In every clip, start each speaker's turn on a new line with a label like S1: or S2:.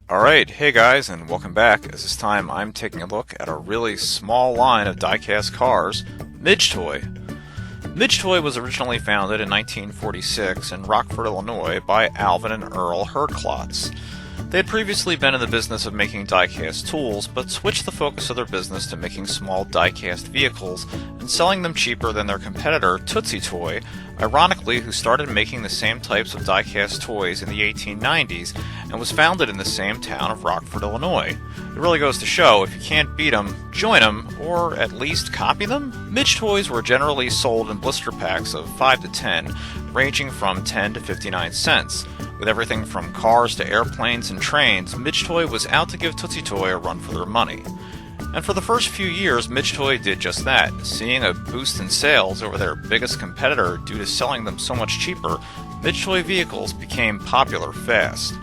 S1: Alright, hey guys, and welcome back, as this time I'm taking a look at a really small line of diecast cars, Midgetoy. Midgetoy was originally founded in 1946 in Rockford, Illinois by Alvin and Earl Herdklotz. They had previously been in the business of making diecast tools, but switched the focus of their business to making small diecast vehicles and selling them cheaper than their competitor, Tootsie Toy, ironically who started making the same types of diecast toys in the 1890s and was founded in the same town of Rockford, Illinois. It really goes to show, if you can't beat them, join them, or at least copy them. Midgetoys were generally sold in blister packs of 5 to 10, ranging from 10 to 59 cents. With everything from cars to airplanes and trains, Midgetoy was out to give Tootsie Toy a run for their money. And for the first few years, Midgetoy did just that, seeing a boost in sales over their biggest competitor due to selling them so much cheaper. Midgetoy vehicles became popular fast.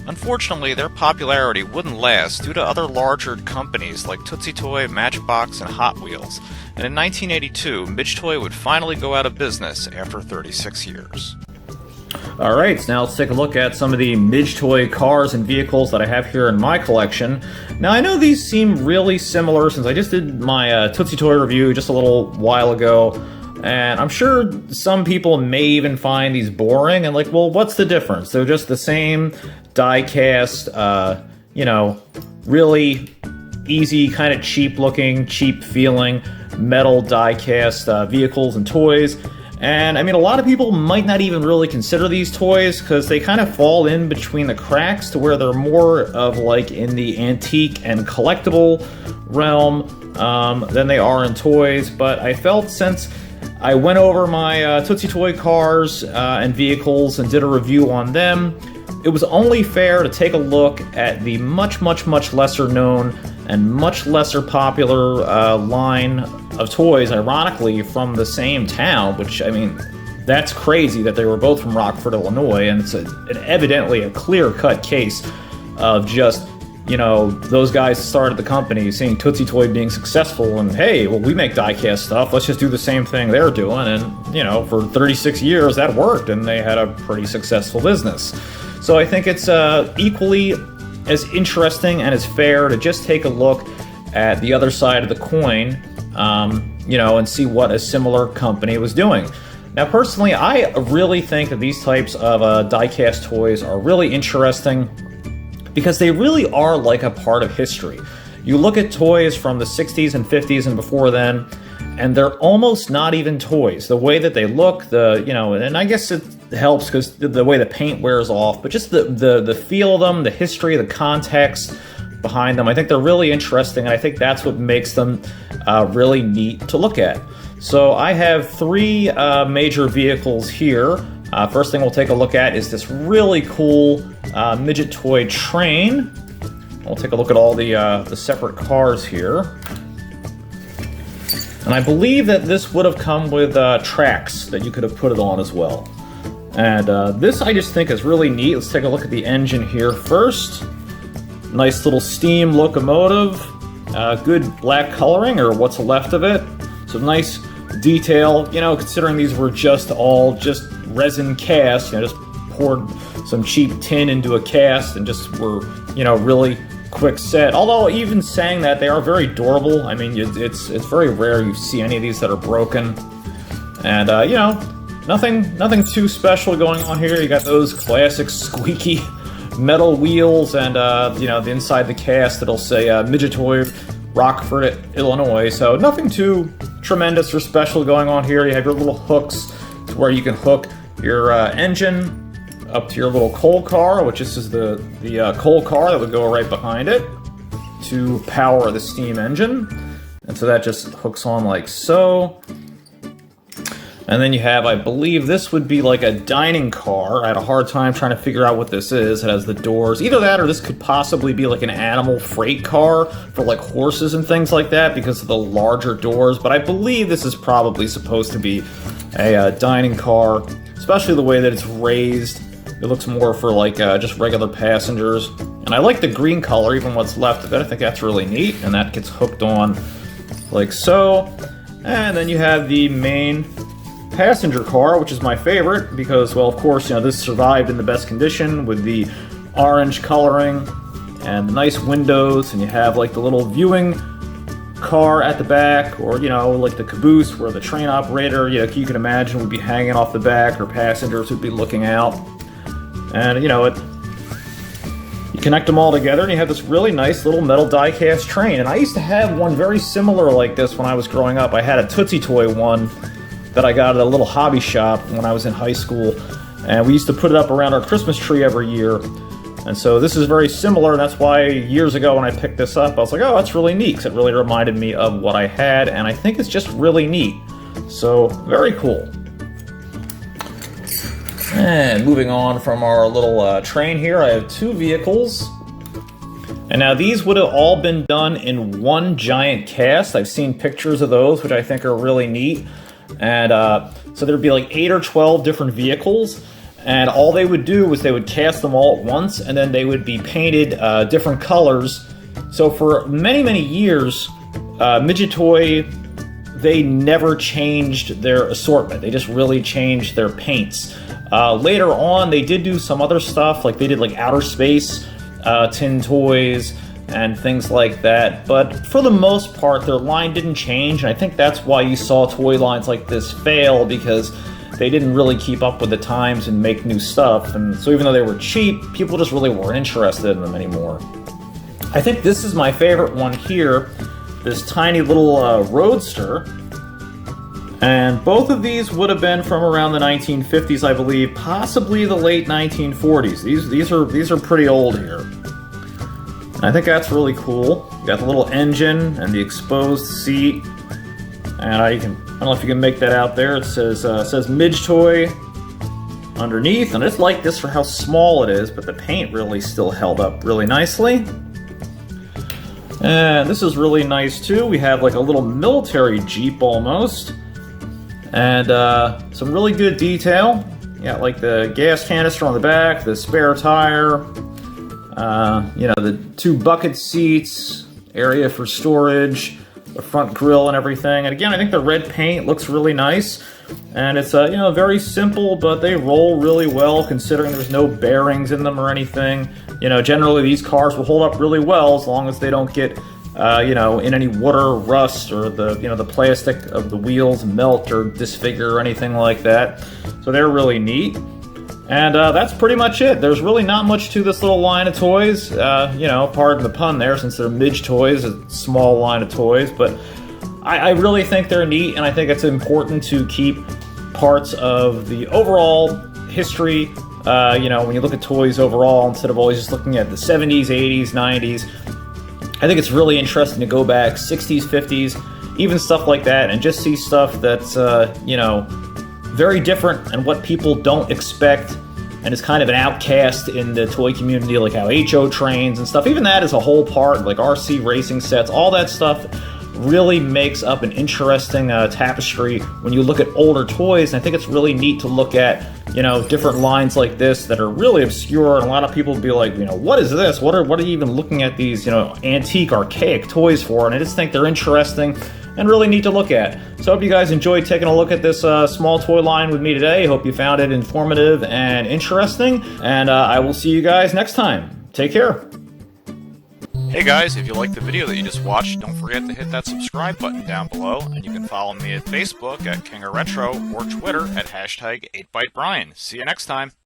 S1: Unfortunately, their popularity wouldn't last due to other larger companies like Tootsie Toy, Matchbox, and Hot Wheels. And in 1982, Midgetoy would finally go out of business after 36 years.
S2: Alright, so now let's take a look at some of the Midgetoy cars and vehicles that I have here in my collection. Now I know these seem really similar since I just did my Tootsie Toy review just a little while ago, and I'm sure some people may even find these boring and like, well, what's the difference? They're just the same die-cast, really easy, kind of cheap looking, cheap feeling metal die-cast vehicles and toys. And, I mean, a lot of people might not even really consider these toys because they kind of fall in between the cracks to where they're more of, like, in the antique and collectible realm than they are in toys. But I felt since I went over my Tootsie Toy cars and vehicles and did a review on them, it was only fair to take a look at the much, much, much lesser known and much lesser popular line of toys, ironically, from the same town, which, I mean, that's crazy that they were both from Rockford, Illinois, and it's evidently a clear-cut case of just, those guys started the company seeing Tootsie Toy being successful, and hey, well, we make die-cast stuff, let's just do the same thing they're doing, and, for 36 years that worked, and they had a pretty successful business. So I think it's equally as interesting and as fair to just take a look at the other side of the coin, and see what a similar company was doing. Now, personally, I really think that these types of die-cast toys are really interesting because they really are like a part of history. You look at toys from the 60s and 50s and before then, and they're almost not even toys. The way that they look, and I guess it helps because the way the paint wears off, but just the feel of them, the history, the context behind them, I think they're really interesting, and I think that's what makes them really neat to look at. So I have three major vehicles here. First thing we'll take a look at is this really cool Midgetoy train. We'll take a look at all the separate cars here. And I believe that this would have come with tracks that you could have put it on as well. And this I just think is really neat. Let's take a look at the engine here first. Nice little steam locomotive. Good black coloring, or what's left of it. Some nice detail, considering these were just resin cast, just poured some cheap tin into a cast and just were, really quick set. Although, even saying that, they are very durable. I mean, it's very rare you see any of these that are broken. And, nothing too special going on here. You got those classic squeaky metal wheels and, the inside the cast it'll say Midgetoy, Rockford, Illinois. So nothing too tremendous or special going on here. You have your little hooks to where you can hook your engine up to your little coal car, which is the coal car that would go right behind it to power the steam engine. And so that just hooks on like so. And then you have, I believe this would be like a dining car. I had a hard time trying to figure out what this is. It has the doors. Either that or this could possibly be like an animal freight car for like horses and things like that because of the larger doors. But I believe this is probably supposed to be a dining car, especially the way that it's raised. It looks more for like just regular passengers. And I like the green color, even what's left of it. I think that's really neat. And that gets hooked on like so. And then you have the main passenger car, which is my favorite because, well, of course, this survived in the best condition with the orange coloring and the nice windows, and you have like the little viewing car at the back, or like the caboose where the train operator, you can imagine, would be hanging off the back, or passengers would be looking out. And you connect them all together and you have this really nice little metal die-cast train. And I used to have one very similar like this when I was growing up. I had a Tootsie Toy one that I got at a little hobby shop when I was in high school, and we used to put it up around our Christmas tree every year. And so this is very similar, and that's why years ago when I picked this up, I was like, oh, that's really neat, because it really reminded me of what I had, and I think it's just really neat. So, very cool. And moving on from our little train here, I have two vehicles. And now these would have all been done in one giant cast. I've seen pictures of those, which I think are really neat. And so there'd be like 8 or 12 different vehicles. And all they would do was they would cast them all at once, and then they would be painted different colors. So for many, many years, Midgetoy, they never changed their assortment. They just really changed their paints. Later on, they did do some other stuff, like they did like outer space tin toys and things like that. But for the most part, their line didn't change, and I think that's why you saw toy lines like this fail, because they didn't really keep up with the times and make new stuff. And so even though they were cheap, people just really weren't interested in them anymore. I think this is my favorite one here, this tiny little Roadster. And both of these would have been from around the 1950s, I believe, possibly the late 1940s. These are pretty old here. And I think that's really cool. You got the little engine and the exposed seat. And I don't know if you can make that out there. It says Midgetoy underneath, and I just like this for how small it is, but the paint really still held up really nicely. And this is really nice too. We have like a little military Jeep almost. And some really good detail. You got like the gas canister on the back, the spare tire, the 2 bucket seats, area for storage, the front grille and everything. And again, I think the red paint looks really nice. And it's very simple, but they roll really well considering there's no bearings in them or anything. Generally these cars will hold up really well as long as they don't get in any water or rust, or the plastic of the wheels melt or disfigure or anything like that. So they're really neat. And that's pretty much it. There's really not much to this little line of toys. Pardon the pun there, since they're Midgetoys, a small line of toys. But I really think they're neat, and I think it's important to keep parts of the overall history, when you look at toys overall, instead of always just looking at the 70s, 80s, 90s. I think it's really interesting to go back 60s, 50s, even stuff like that, and just see stuff that's, very different and what people don't expect, and is kind of an outcast in the toy community, like how HO trains and stuff. Even that is a whole part, like RC racing sets, all that stuff really makes up an interesting tapestry when you look at older toys. And I think it's really neat to look at, different lines like this that are really obscure, and a lot of people will be like, what is this? What are you even looking at these, antique, archaic toys for? And I just think they're interesting and really neat to look at. So I hope you guys enjoyed taking a look at this small toy line with me today. Hope you found it informative and interesting, and I will see you guys next time. Take care.
S1: Hey guys, if you liked the video that you just watched, don't forget to hit that subscribe button down below, and you can follow me at Facebook at King of Retro, or Twitter at #8ByteBrian. See you next time.